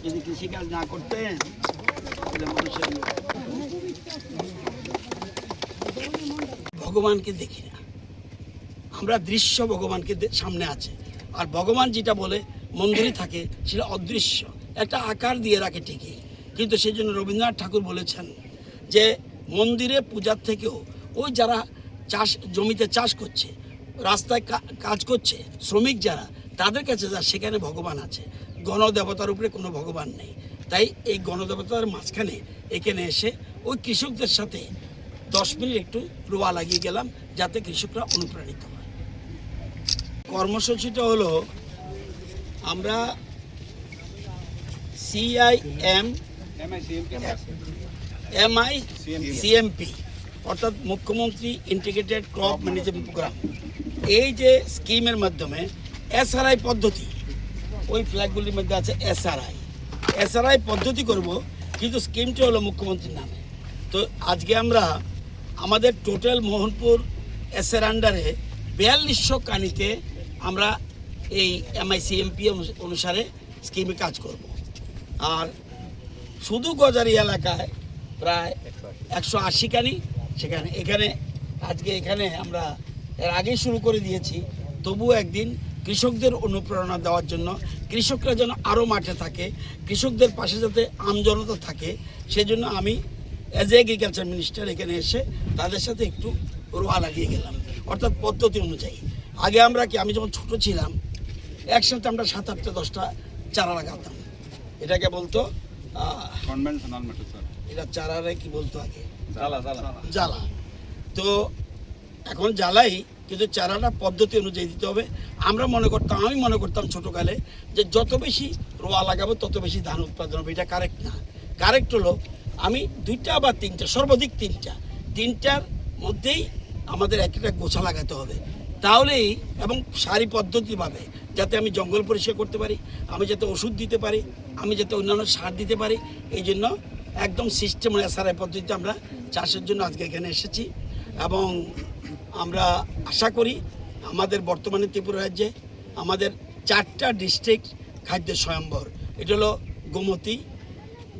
যদি কৃষিকাজ না করতেন ভগবানকে দেখি না, আমরা দৃশ্য ভগবানকে সামনে আছে। আর ভগবান যেটা বলে মন্দিরে থাকে সেটা অদৃশ্য, একটা আকার দিয়ে রাখে ঠিকই, কিন্তু সেই জন্য রবীন্দ্রনাথ ঠাকুর বলেছেন যে মন্দিরে পূজার থেকেও ওই যারা জমিতে চাষ করছে, রাস্তায় কাজ করছে, শ্রমিক যারা, তাদের কাছে যা সেখানে ভগবান আছে। গণদেবতার উপরে কোনো ভগবান নেই। তাই এই গণদেবতার মাঝখানে এখানে এসে ওই কৃষকদের সাথে 10 মিনিট একটু রোয়া লাগিয়ে গেলাম, যাতে কৃষকরা অনুপ্রাণিত হয়। কর্মসূচিটা হলো আমরা CIMP অর্থাৎ মুখ্যমন্ত্রী ইন্টিগ্রেটেড ক্রপ ম্যানেজমেন্ট প্রোগ্রাম, এই যে স্কিমের মাধ্যমে SRI পদ্ধতি, ওই ফ্ল্যাগগুলির মধ্যে আছে SRI পদ্ধতি করব, কিন্তু স্কিমটি হলো মুখ্যমন্ত্রীর নামে। তো আজকে আমরা আমাদের টোটাল মোহনপুর এসের আন্ডারে 4200 কানিতে আমরা এই MICMP অনুসারে স্কিমে কাজ করব। আর শুধু গজারি এলাকায় প্রায় 180 কানি, এখানে আমরা এর আগেই শুরু করে দিয়েছি। তবুও একদিন কৃষকদের অনুপ্রেরণা দেওয়ার জন্য, কৃষকরা যেন আরও মাঠে থাকে, কৃষকদের পাশে যাতে আমজনতা থাকে, সেজন্য আমি অ্যাজ এগ্রিকালচার মিনিস্টার এখানে এসে তাদের সাথে একটু রোয়া লাগিয়ে গেলাম, অর্থাৎ পদ্ধতি অনুযায়ী। আগে আমি যখন ছোট ছিলাম একসাথে আমরা 7, 8, 10টা চারা লাগাতাম। এটাকে বলতো এটা চারারে কি বলতো আগে, জ্বালা। তো এখন জ্বালাই, কিন্তু চারাটা পদ্ধতি অনুযায়ী দিতে হবে। আমি মনে করতাম ছোটোকালে যে যত বেশি রোয়া লাগাবো তত বেশি ধান উৎপাদন হবে। এটা কারেক্ট না। কারেক্ট হলো আমি 2টা বা 3টা, সর্বাধিক 3টার মধ্যেই আমাদের একটা গোছা লাগাতে হবে। তাহলেই, এবং সারি পদ্ধতিভাবে, যাতে আমি জঙ্গল পরিষ্কার করতে পারি, আমি যাতে ওষুধ দিতে পারি, আমি যাতে অন্যান্য সার দিতে পারি। এই জন্য একদম সিস্টেম SRI পদ্ধতিতে আমরা চাষের জন্য আজকে এখানে এসেছি। এবং আমরা আশা করি আমাদের বর্তমানে ত্রিপুরা রাজ্যে আমাদের 4টা ডিস্ট্রিক্ট খাদ্য স্বয়ম্বর, এটা হলো গোমতী,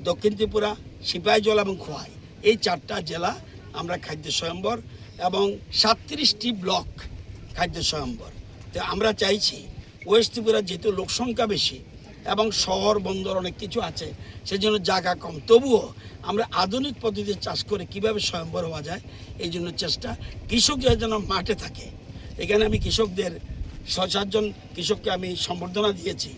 দক্ষিণ ত্রিপুরা, সিপাহীজলা এবং খোয়াই, এই 4টা জেলা আমরা খাদ্য স্বয়ম্বর, এবং 37টি ব্লক খাদ্য স্বয়ম্বর। তো আমরা চাইছি ওয়েস্ট ত্রিপুরা যেহেতু লোকসংখ্যা বেশি এবং শহর বন্দর অনেক কিছু আছে, সেজন্য জায়গা কম, তবুও আমরা আধুনিক পদ্ধতিতে চাষ করে কিভাবে স্বয়ম্বর হওয়া যায় এই জন্য চেষ্টা। কৃষক যেন মাঠে থাকে। এখানে আমি কৃষকদের 6-7 জন কৃষককে আমি সম্বর্ধনা দিয়েছি।